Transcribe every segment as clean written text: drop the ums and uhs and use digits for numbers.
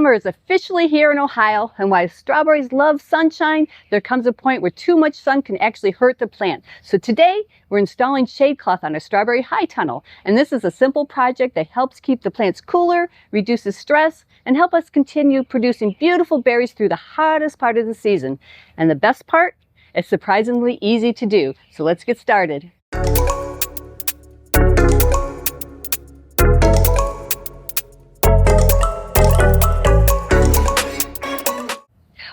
Summer is officially here in Ohio, and while strawberries love sunshine, there comes a point where too much sun can actually hurt the plant. So today, we're installing shade cloth on a strawberry high tunnel, and this is a simple project that helps keep the plants cooler, reduces stress, and help us continue producing beautiful berries through the hottest part of the season. And the best part? It's surprisingly easy to do. So let's get started.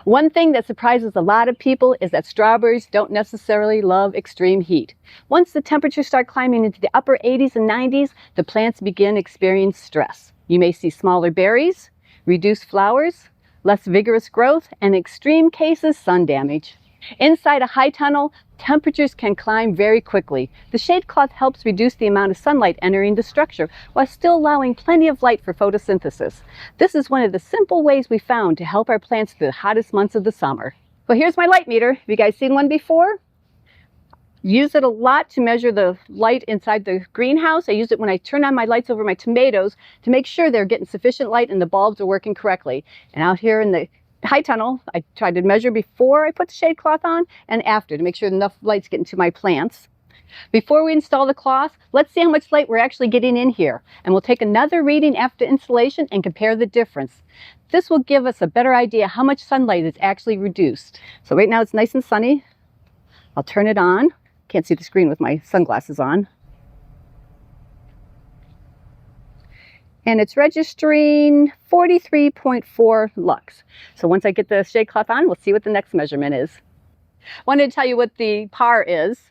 One thing that surprises a lot of people is that strawberries don't necessarily love extreme heat. Once the temperatures start climbing into the upper 80s and 90s, the plants begin experiencing stress. You may see smaller berries, reduced flowers, less vigorous growth, and in extreme cases, sun damage. Inside a high tunnel, temperatures can climb very quickly. The shade cloth helps reduce the amount of sunlight entering the structure while still allowing plenty of light for photosynthesis. This is one of the simple ways we found to help our plants through the hottest months of the summer. Well, here's my light meter. Have you guys seen one before? Use it a lot to measure the light inside the greenhouse. I use it when I turn on my lights over my tomatoes to make sure they're getting sufficient light and the bulbs are working correctly. And out here in the high tunnel, I tried to measure before I put the shade cloth on and after to make sure enough light's getting to my plants. Before we install the cloth, let's see how much light we're actually getting in here. And we'll take another reading after installation and compare the difference. This will give us a better idea how much sunlight is actually reduced. So right now it's nice and sunny. I'll turn it on. Can't see the screen with my sunglasses on. And it's registering 43.4 lux. So once I get the shade cloth on, we'll see what the next measurement is. I wanted to tell you what the par is.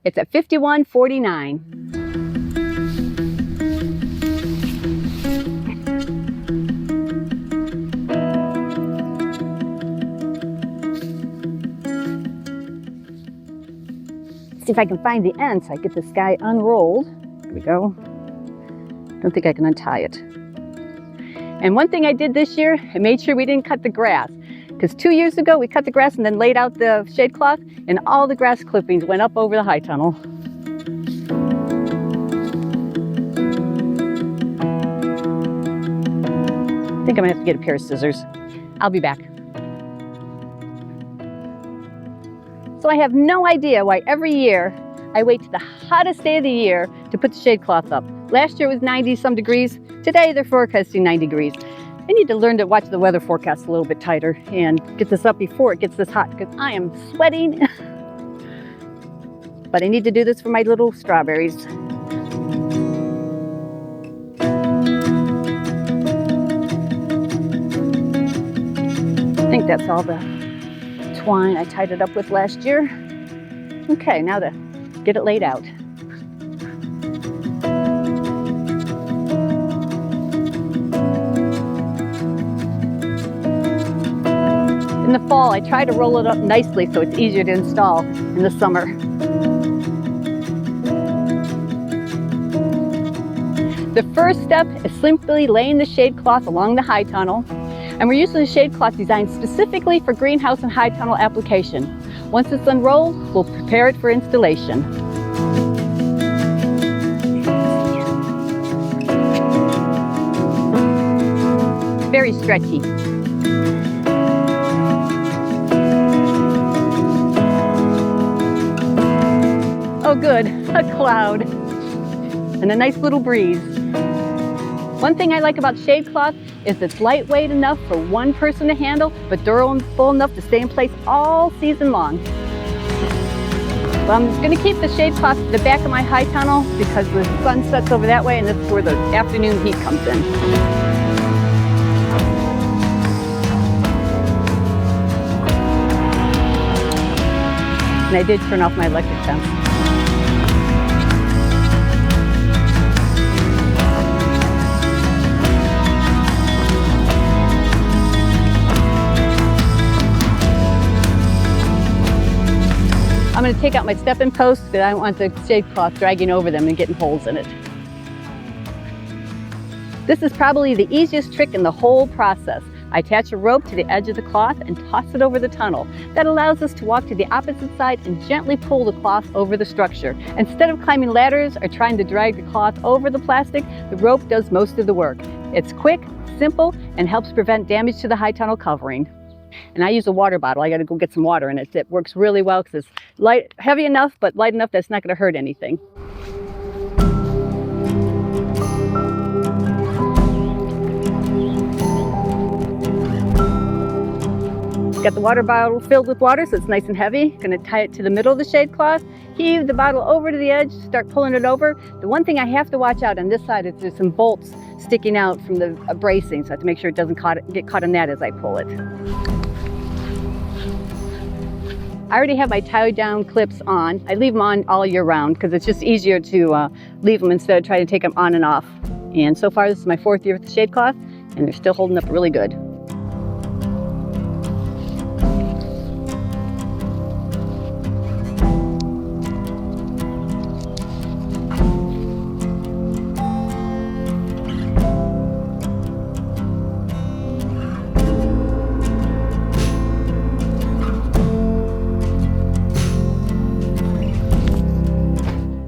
It's at 51.49. See if I can find the end so I get this guy unrolled. There we go. Don't think I can untie it. And one thing I did this year, I made sure we didn't cut the grass. Because 2 years ago, we cut the grass and then laid out the shade cloth, and all the grass clippings went up over the high tunnel. I think I'm gonna have to get a pair of scissors. I'll be back. So I have no idea why every year I wait to the hottest day of the year to put the shade cloth up. Last year it was 90 some degrees. Today they're forecasting 90 degrees. I need to learn to watch the weather forecast a little bit tighter and get this up before it gets this hot because I am sweating. But I need to do this for my little strawberries. I think that's all the twine I tied it up with last year. Okay, now to get it laid out. In the fall, I try to roll it up nicely so it's easier to install in the summer. The first step is simply laying the shade cloth along the high tunnel, and we're using a shade cloth designed specifically for greenhouse and high tunnel application. Once it's unrolled, we'll prepare it for installation. Very stretchy. Oh good, a cloud and a nice little breeze. One thing I like about shade cloth is it's lightweight enough for one person to handle, but durable enough to stay in place all season long. Well, I'm going to keep the shade cloth at the back of my high tunnel because the sun sets over that way and this is where the afternoon heat comes in. And I did turn off my electric fence. I'm going to take out my step-in posts because I don't want the shade cloth dragging over them and getting holes in it. This is probably the easiest trick in the whole process. I attach a rope to the edge of the cloth and toss it over the tunnel. That allows us to walk to the opposite side and gently pull the cloth over the structure. Instead of climbing ladders or trying to drag the cloth over the plastic, the rope does most of the work. It's quick, simple and helps prevent damage to the high tunnel covering. And I use a water bottle. I got to go get some water in it. It works really well because it's light, heavy enough, but light enough that it's not going to hurt anything. Got the water bottle filled with water, so it's nice and heavy. Going to tie it to the middle of the shade cloth, heave the bottle over to the edge, start pulling it over. The one thing I have to watch out on this side is there's some bolts sticking out from the bracing, so I have to make sure it doesn't get caught in that as I pull it. I already have my tie down clips on. I leave them on all year round because it's just easier to leave them instead of trying to take them on and off. And so far this is my 4th year with the shade cloth and they're still holding up really good.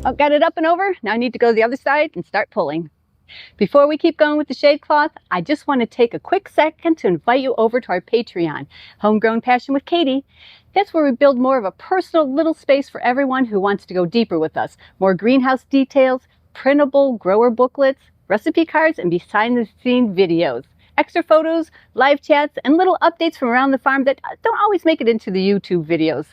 I've got it up and over. Now I need to go to the other side and start pulling. Before we keep going with the shade cloth, I just want to take a quick second to invite you over to our Patreon, Homegrown Passion with Katy. That's where we build more of a personal little space for everyone who wants to go deeper with us. More greenhouse details, printable grower booklets, recipe cards, and behind-the-scenes videos. Extra photos, live chats, and little updates from around the farm that don't always make it into the YouTube videos.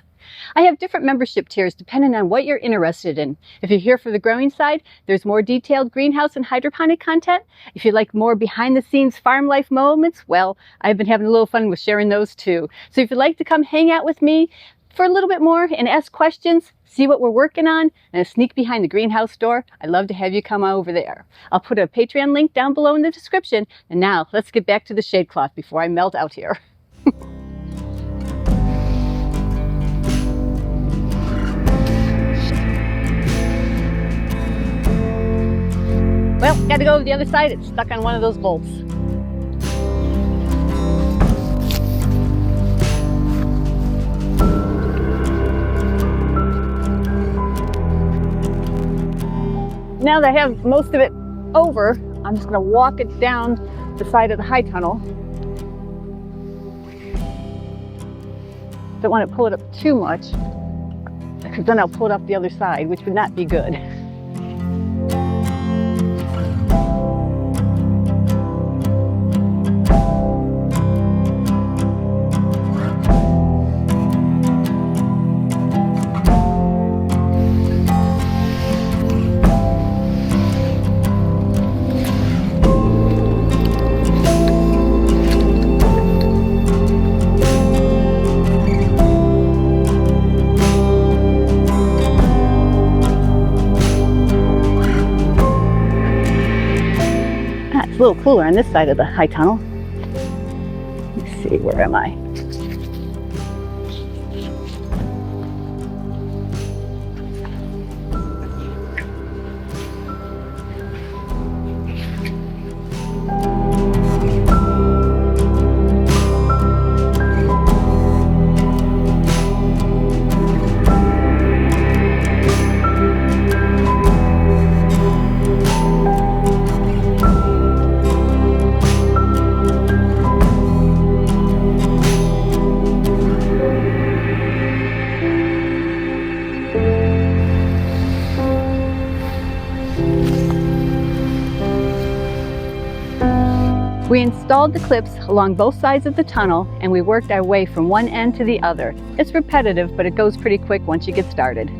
I have different membership tiers depending on what you're interested in. If you're here for the growing side, there's more detailed greenhouse and hydroponic content. If you like more behind-the-scenes farm life moments, well, I've been having a little fun with sharing those too. So if you'd like to come hang out with me for a little bit more and ask questions, see what we're working on, and a sneak behind the greenhouse door, I'd love to have you come over there. I'll put a Patreon link down below in the description. And now let's get back to the shade cloth before I melt out here. Well, got to go over the other side. It's stuck on one of those bolts. Now that I have most of it over, I'm just going to walk it down the side of the high tunnel. Don't want to pull it up too much, because then I'll pull it up the other side, which would not be good. A little cooler on this side of the high tunnel. Let's see, where am I? We installed the clips along both sides of the tunnel and we worked our way from one end to the other. It's repetitive, but it goes pretty quick once you get started.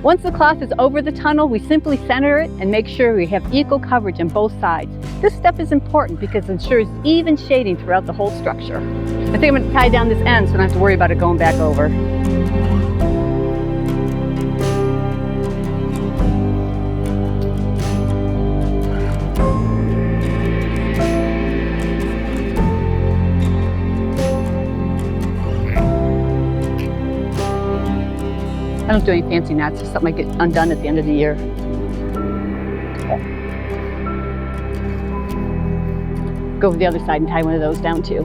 Once the cloth is over the tunnel, we simply center it and make sure we have equal coverage on both sides. This step is important because it ensures even shading throughout the whole structure. I think I'm going to tie down this end so I don't have to worry about it going back over. I don't do any fancy knots, just something I get undone at the end of the year. Go over the other side and tie one of those down too.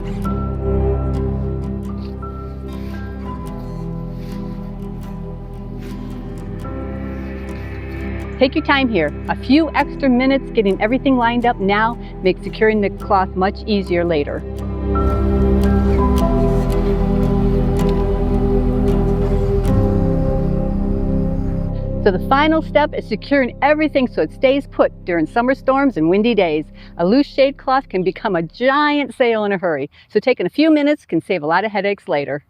Take your time here. A few extra minutes getting everything lined up now makes securing the cloth much easier later. So the final step is securing everything so it stays put during summer storms and windy days. A loose shade cloth can become a giant sail in a hurry, so taking a few minutes can save a lot of headaches later.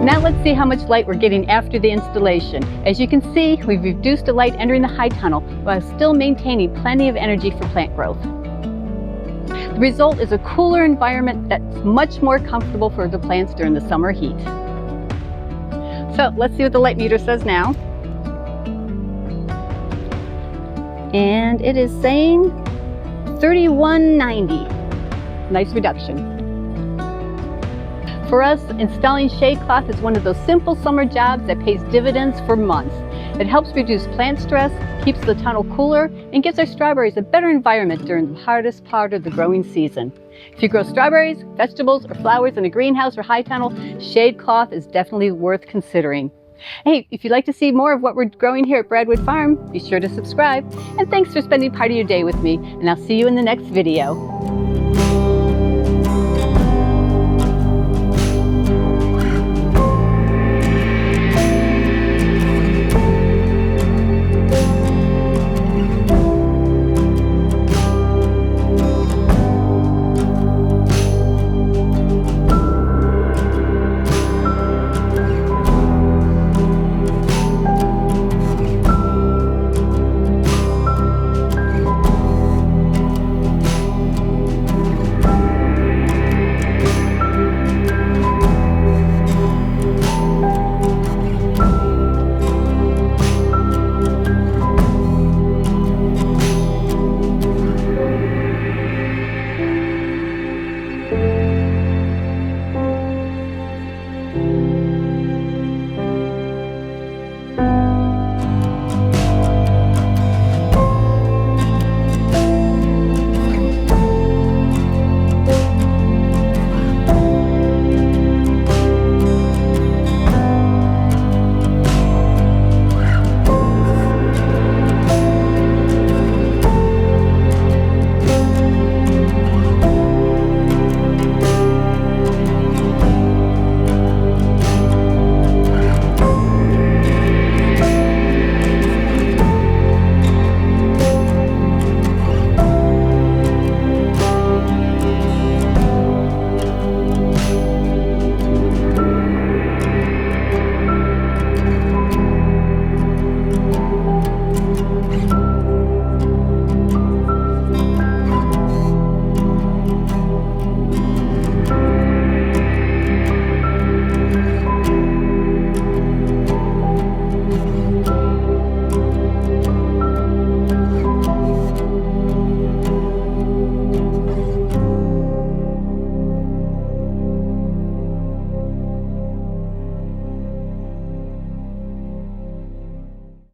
Now let's see how much light we're getting after the installation. As you can see, we've reduced the light entering the high tunnel while still maintaining plenty of energy for plant growth. The result is a cooler environment that's much more comfortable for the plants during the summer heat. So let's see what the light meter says now. And it is saying 3190. Nice reduction. For us, installing shade cloth is one of those simple summer jobs that pays dividends for months. It helps reduce plant stress, keeps the tunnel cooler, and gives our strawberries a better environment during the hardest part of the growing season. If you grow strawberries, vegetables, or flowers in a greenhouse or high tunnel, shade cloth is definitely worth considering. Hey, if you'd like to see more of what we're growing here at Bradwood Farm, be sure to subscribe. And thanks for spending part of your day with me, and I'll see you in the next video.